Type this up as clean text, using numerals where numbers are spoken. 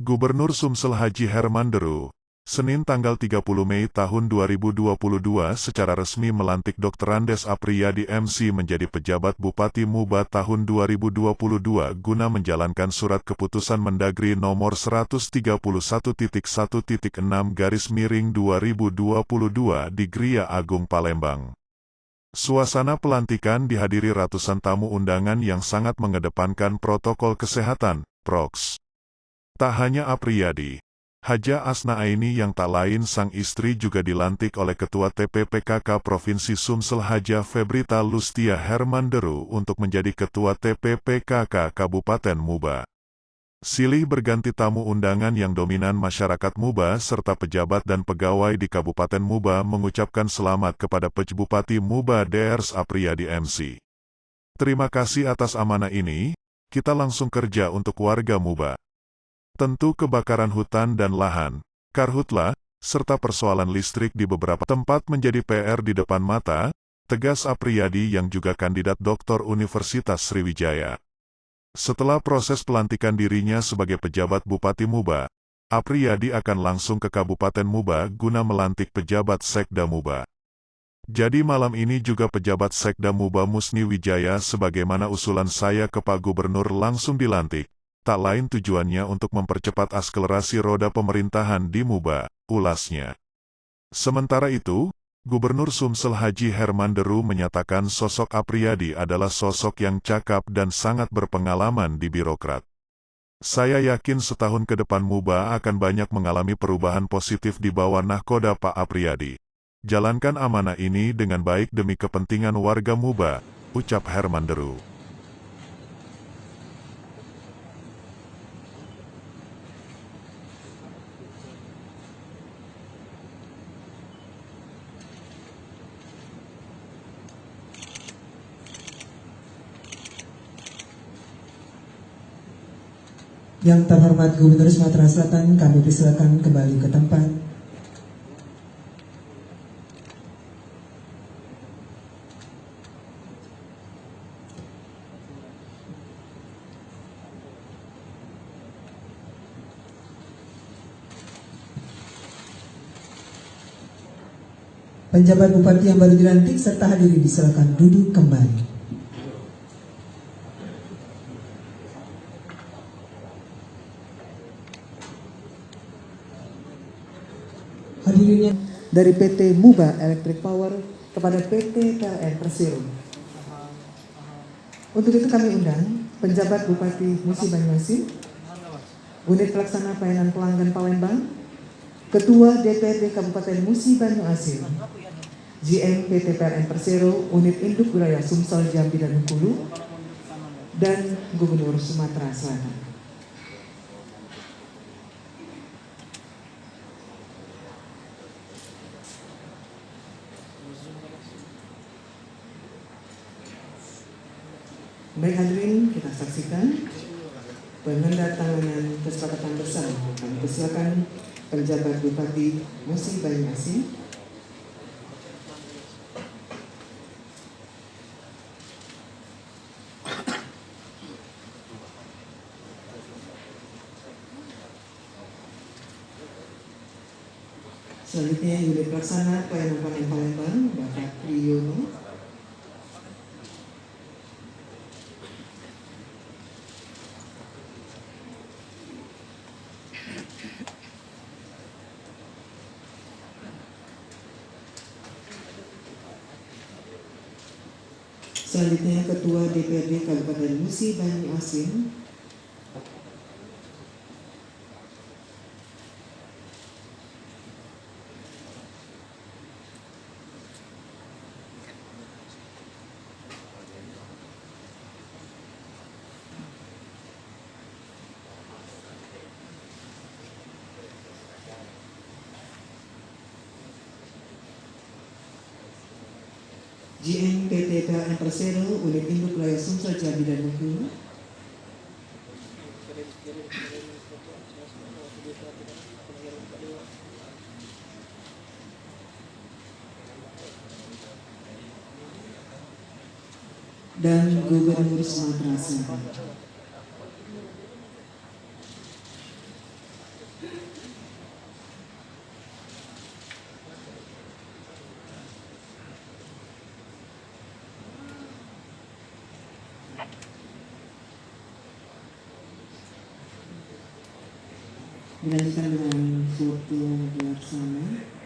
Gubernur Sumsel Haji Herman Deru, Senin tanggal 30 Mei tahun 2022 secara resmi melantik Dr. Andes Apriyadi MC menjadi pejabat Bupati Muba tahun 2022 guna menjalankan surat keputusan Mendagri nomor 131.1.6/2022 di Gria Agung Palembang. Suasana pelantikan dihadiri ratusan tamu undangan yang sangat mengedepankan protokol kesehatan, Proks. Tak hanya Apriyadi, Haja Asna Aini yang tak lain sang istri juga dilantik oleh Ketua TPPKK Provinsi Sumsel Haja Febrita Lustia Herman Deru untuk menjadi Ketua TPPKK Kabupaten Muba. Silih berganti tamu undangan yang dominan masyarakat Muba serta pejabat dan pegawai di Kabupaten Muba mengucapkan selamat kepada Pj Bupati Muba Drs Apriyadi MC. Terima kasih atas amanah ini, kita langsung kerja untuk warga Muba. Tentu kebakaran hutan dan lahan, karhutla, serta persoalan listrik di beberapa tempat menjadi PR di depan mata, tegas Apriyadi yang juga kandidat doktor Universitas Sriwijaya. Setelah proses pelantikan dirinya sebagai pejabat Bupati Muba, Apriyadi akan langsung ke Kabupaten Muba guna melantik pejabat Sekda Muba. Jadi malam ini juga pejabat Sekda Muba Musni Wijaya sebagaimana usulan saya ke Pak Gubernur langsung dilantik. Tak lain tujuannya untuk mempercepat akselerasi roda pemerintahan di Muba, ulasnya. Sementara itu, Gubernur Sumsel Haji Herman Deru menyatakan sosok Apriyadi adalah sosok yang cakap dan sangat berpengalaman di birokrat. Saya yakin setahun ke depan Muba akan banyak mengalami perubahan positif di bawah nahkoda Pak Apriyadi. Jalankan amanah ini dengan baik demi kepentingan warga Muba, ucap Herman Deru. Yang terhormat Gubernur Sumatera Selatan, kami persilakan kembali ke tempat. Penjabat Bupati yang baru dilantik serta hadirin disilakan duduk kembali. Hadirinnya dari PT Muba Electric Power kepada PT PLN Persero. Untuk itu kami undang penjabat Bupati Musi Banyuasin, Unit Pelaksana Pelayanan Pelanggan Palembang, Ketua DPRD Kabupaten Musi Banyuasin, GM PT PLN Persero, Unit Induk Wilayah Sumsel Jambi dan Bengkulu, dan Gubernur Sumatera Selatan. Baik hadirin, kita saksikan penandatanganan kesepakatan bersama. Kami persilakan penjabat Bupati Musi Banyuasin. Selanjutnya Unit Pelaksana Pelayanan Palembang, Bapak Priyono. Selanjutnya Ketua DPRD Kabupaten Musi Banyuasin. GM PT PLN Persero, Unit Induk Wilayah Sumsel Jambi dan Bengkulu. Dan Gubernur Sumatera Selatan. Dilanjutkan dengan foto bersama.